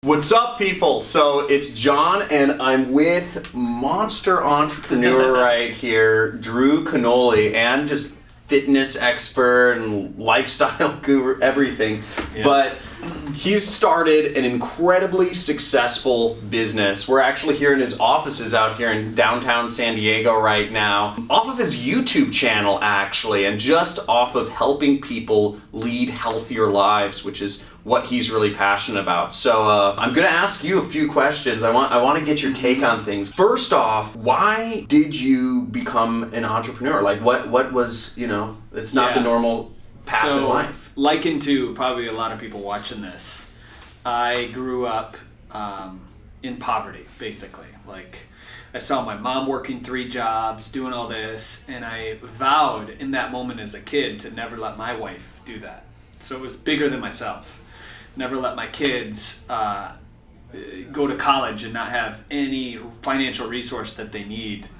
What's up, people? So it's John, and I'm with monster entrepreneur right here, Drew Canole, and just fitness expert and lifestyle guru, everything. Yeah. But he's started an incredibly successful business. We're actually here in his offices out here in downtown San Diego right now, off of his YouTube channel actually, and just off of helping people lead healthier lives, which is what he's really passionate about. So I'm gonna ask you a few questions. I want to get your take on things. First off, why did you become an entrepreneur? Like what was, it's not the normal path in life. Likened to probably a lot of people watching this, I grew up in poverty, basically. Like, I saw my mom working 3 jobs, doing all this, and I vowed in that moment as a kid to never let my wife do that. So it was bigger than myself. Never let my kids go to college and not have any financial resource that they need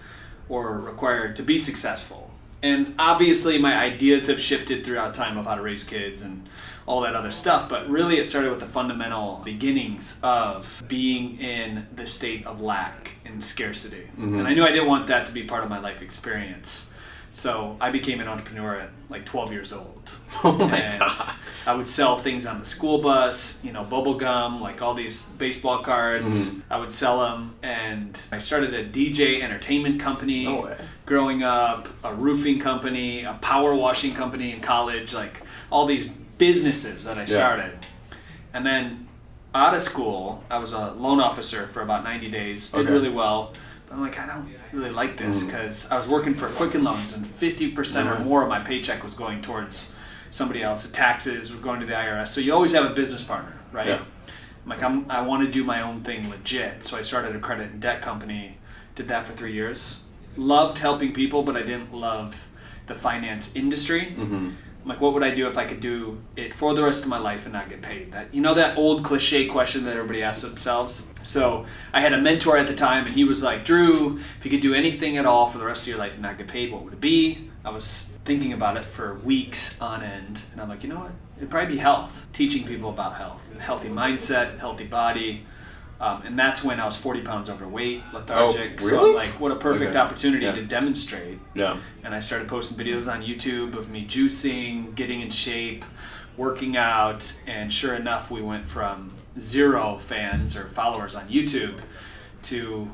or require to be successful. And obviously my ideas have shifted throughout time of how to raise kids and all that other stuff, but really it started with the fundamental beginnings of being in the state of lack and scarcity. Mm-hmm. And I knew I didn't want that to be part of my life experience. So I became an entrepreneur at like 12 years old. Oh my God. I would sell things on the school bus, bubble gum, like all these baseball cards. Mm-hmm. I would sell them, and I started a DJ entertainment company. No way. Growing up, a roofing company, a power washing company in college, like all these businesses that I started. Yeah. And then out of school, I was a loan officer for about 90 days, did really well. I'm like, I don't really like this because I was working for Quicken Loans, and 50% or more of my paycheck was going towards somebody else. The taxes were going to the IRS. So you always have a business partner, right? Yeah. I'm like, I want to do my own thing legit. So I started a credit and debt company, did that for 3 years. Loved helping people, but I didn't love the finance industry. Mm-hmm. I'm like, what would I do if I could do it for the rest of my life and not get paid? That old cliche question that everybody asks themselves. So I had a mentor at the time, and he was like, Drew, if you could do anything at all for the rest of your life and not get paid, what would it be? I was thinking about it for weeks on end, and I'm like, you know what? It'd probably be health, teaching people about health, healthy mindset, healthy body. And that's when I was 40 pounds overweight, lethargic. Oh, really? So I'm like, what a perfect opportunity to demonstrate. Yeah. And I started posting videos on YouTube of me juicing, getting in shape, working out, and sure enough, we went from 0 fans or followers on YouTube to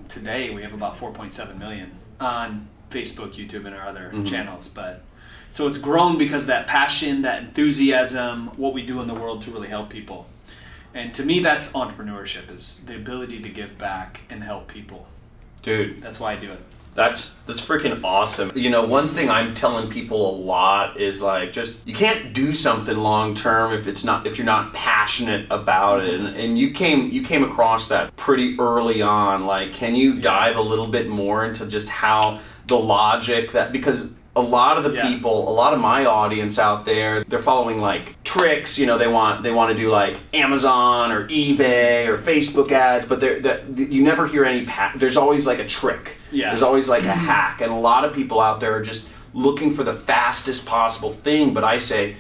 today we have about 4.7 million on Facebook, YouTube, and our other channels. But so it's grown because of that passion, that enthusiasm, what we do in the world to really help people. And to me, that's entrepreneurship, is the ability to give back and help people. Dude. That's why I do it. That's freaking awesome. One thing I'm telling people a lot is like, just, you can't do something long term if you're not passionate about it. And you came across that pretty early on. Like, can you dive a little bit more into just how the logic because a lot of the people, a lot of my audience out there, they're following like tricks. They want to do like Amazon or eBay or Facebook ads, but you never hear any. There's always like a trick. Yeah. There's always like a hack, and a lot of people out there are just looking for the fastest possible thing. But I say,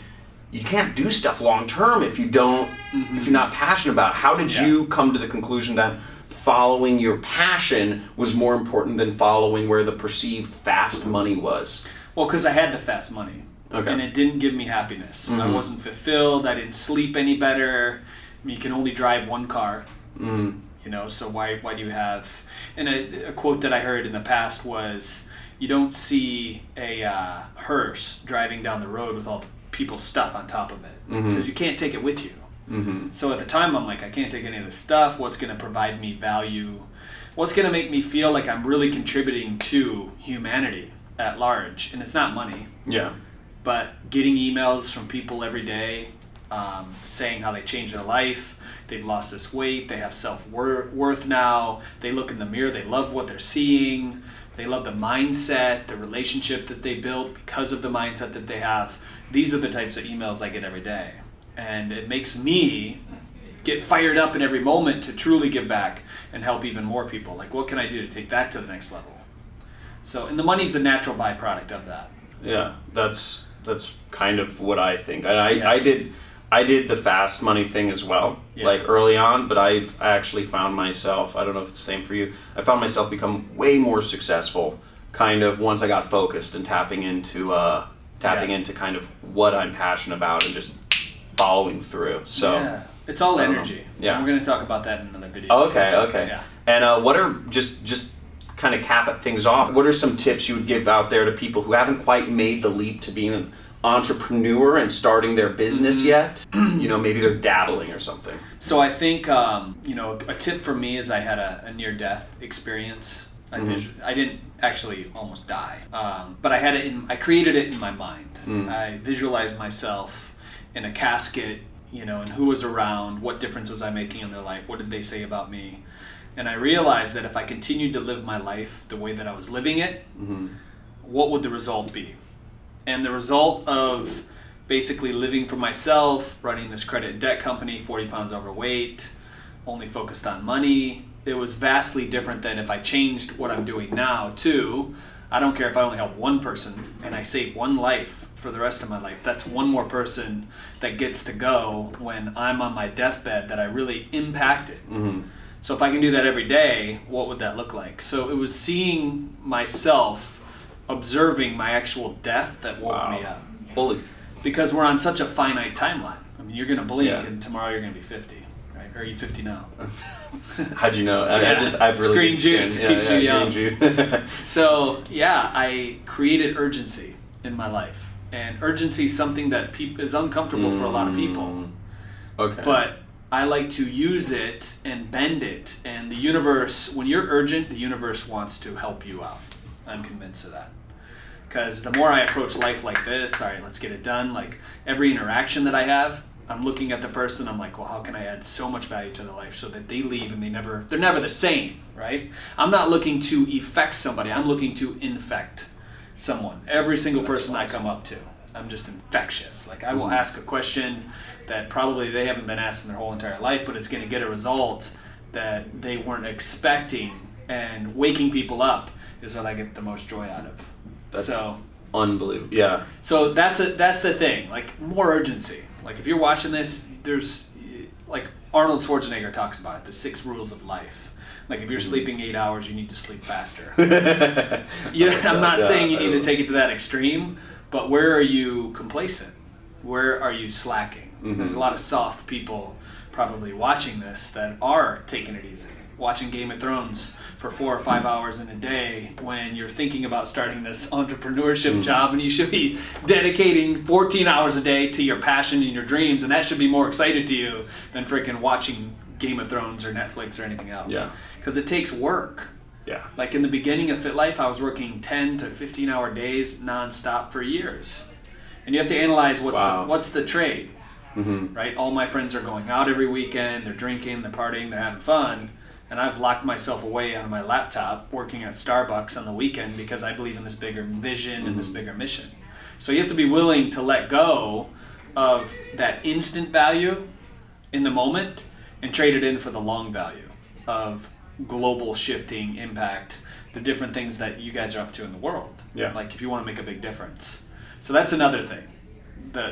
you can't do stuff long term if you don't, if you're not passionate about it. How did you come to the conclusion that following your passion was more important than following where the perceived fast money was? Well, because I had the fast money, and it didn't give me happiness. I wasn't fulfilled. I didn't sleep any better. I mean, you can only drive one car, so why do you have... And a quote that I heard in the past was, you don't see a hearse driving down the road with all the people's stuff on top of it, because you can't take it with you. So at the time, I'm like, I can't take any of this stuff. What's going to provide me value? What's going to make me feel like I'm really contributing to humanity at large? And it's not money. Yeah. But getting emails from people every day saying how they changed their life, they've lost this weight, they have self-worth now, they look in the mirror, they love what they're seeing, they love the mindset, the relationship that they built because of the mindset that they have. These are the types of emails I get every day. And it makes me get fired up in every moment to truly give back and help even more people. Like, what can I do to take that to the next level? So, and the money's a natural byproduct of that. Yeah, that's kind of what I think. I did I did the fast money thing as well, like early on, but I actually found myself, I don't know if it's the same for you, I found myself become way more successful kind of once I got focused and tapping into kind of what I'm passionate about and just following through. So it's all energy. Yeah. We're going to talk about that in another video. Oh, okay. Yeah. And what are, just kind of cap things off, what are some tips you would give out there to people who haven't quite made the leap to being an entrepreneur and starting their business yet? You know, maybe they're dabbling or something. So I think, you know, a tip for me is I had a near-death experience. I didn't actually almost die, but I created it in my mind. I visualized myself in a casket, you know, and who was around, what difference was I making in their life, what did they say about me? And I realized that if I continued to live my life the way that I was living it, what would the result be? And the result of basically living for myself, running this credit and debt company, 40 pounds overweight, only focused on money, it was vastly different than if I changed what I'm doing now to, I don't care if I only help one person and I save one life for the rest of my life. That's one more person that gets to go when I'm on my deathbed that I really impacted. So if I can do that every day, what would that look like? So it was seeing myself observing my actual death that woke me up. Because we're on such a finite timeline. I mean, you're going to blink and tomorrow you're going to be 50, right? Or are you 50 now? How'd you know? I've really green juice keeps you young. Green juice. So I created urgency in my life. And urgency is something that is uncomfortable for a lot of people. Okay. But I like to use it and bend it. And the universe, when you're urgent, the universe wants to help you out. I'm convinced of that. Because the more I approach life like this, all right, let's get it done. Like every interaction that I have, I'm looking at the person, I'm like, well, how can I add so much value to their life so that they leave and they're never the same, right? I'm not looking to effect somebody, I'm looking to infect someone. Every single person I come up to, I'm just infectious. Like I will ask a question that probably they haven't been asked in their whole entire life, but it's going to get a result that they weren't expecting. And waking people up is what I get the most joy out of. That's unbelievable. Yeah. So that's the thing. Like more urgency. Like if you're watching this, there's like Arnold Schwarzenegger talks about it, the 6 rules of life. Like if you're sleeping 8 hours, you need to sleep faster. I'm not saying you need to take it to that extreme, but where are you complacent? Where are you slacking? There's a lot of soft people probably watching this that are taking it easy. Watching Game of Thrones for 4 or 5 hours in a day when you're thinking about starting this entrepreneurship job, and you should be dedicating 14 hours a day to your passion and your dreams, and that should be more excited to you than freaking watching Game of Thrones or Netflix or anything else. Yeah. Because it takes work. Yeah. Like in the beginning of Fit Life, I was working 10 to 15 hour days nonstop for years. And you have to analyze what's the trade, right? All my friends are going out every weekend, they're drinking, they're partying, they're having fun. And I've locked myself away on my laptop working at Starbucks on the weekend because I believe in this bigger vision and this bigger mission. So you have to be willing to let go of that instant value in the moment and trade it in for the long value of global shifting impact, the different things that you guys are up to in the world. Yeah. Like if you want to make a big difference. So that's another thing.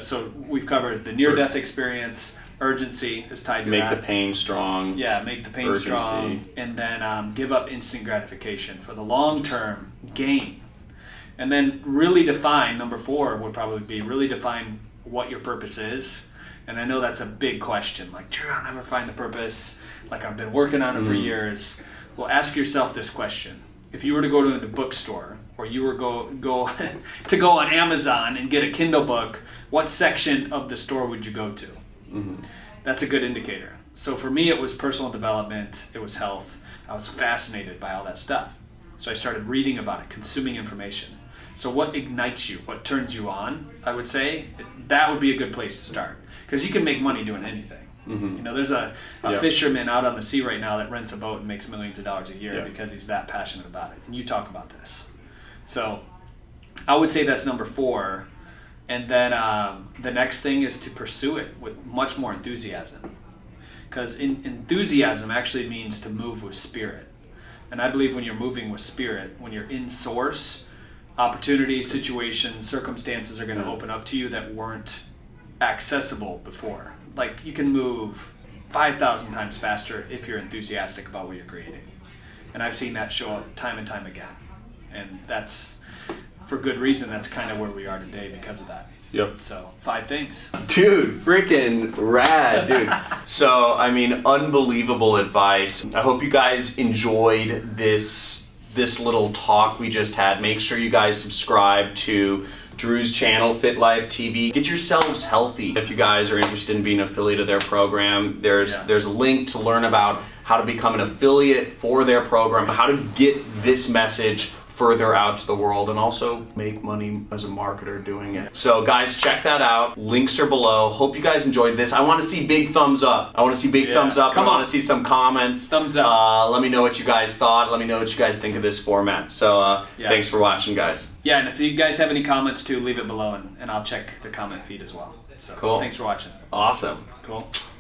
So we've covered the near-death experience. Urgency is tied to that. Make the pain strong. Yeah, make the pain strong. And then give up instant gratification for the long-term gain. And then really define, number 4 would probably be really define what your purpose is. And I know that's a big question. Like, Drew, I'll never find the purpose. Like, I've been working on it for years. Well, ask yourself this question. If you were to go to a bookstore or you were go to go on Amazon and get a Kindle book, what section of the store would you go to? That's a good indicator. So for me, it was personal development, it was health. I was fascinated by all that stuff. So I started reading about it, consuming information. So what ignites you, what turns you on, I would say, that would be a good place to start. Because you can make money doing anything. You know, there's a fisherman out on the sea right now that rents a boat and makes millions of dollars a year because he's that passionate about it. And you talk about this. So I would say that's number 4. And then the next thing is to pursue it with much more enthusiasm. Because enthusiasm actually means to move with spirit. And I believe when you're moving with spirit, when you're in source, opportunities, situations, circumstances are going to open up to you that weren't accessible before. Like, you can move 5,000 times faster if you're enthusiastic about what you're creating. And I've seen that show up time and time again. And that's, for good reason, that's kind of where we are today because of that. Yep. So, 5 things. Dude, freaking rad, dude. So, I mean, unbelievable advice. I hope you guys enjoyed this little talk we just had. Make sure you guys subscribe to Drew's channel, Fit Life TV. Get yourselves healthy. If you guys are interested in being an affiliate of their program, there's a link to learn about how to become an affiliate for their program, how to get this message further out to the world, and also make money as a marketer doing it. So guys, check that out. Links are below. Hope you guys enjoyed this. I want to see big thumbs up. I want to see big thumbs up. I want to see some comments. Thumbs up. Let me know what you guys thought. Let me know what you guys think of this format. So thanks for watching, guys. Yeah, and if you guys have any comments too, leave it below, and I'll check the comment feed as well. So cool. Thanks for watching. Awesome. Cool.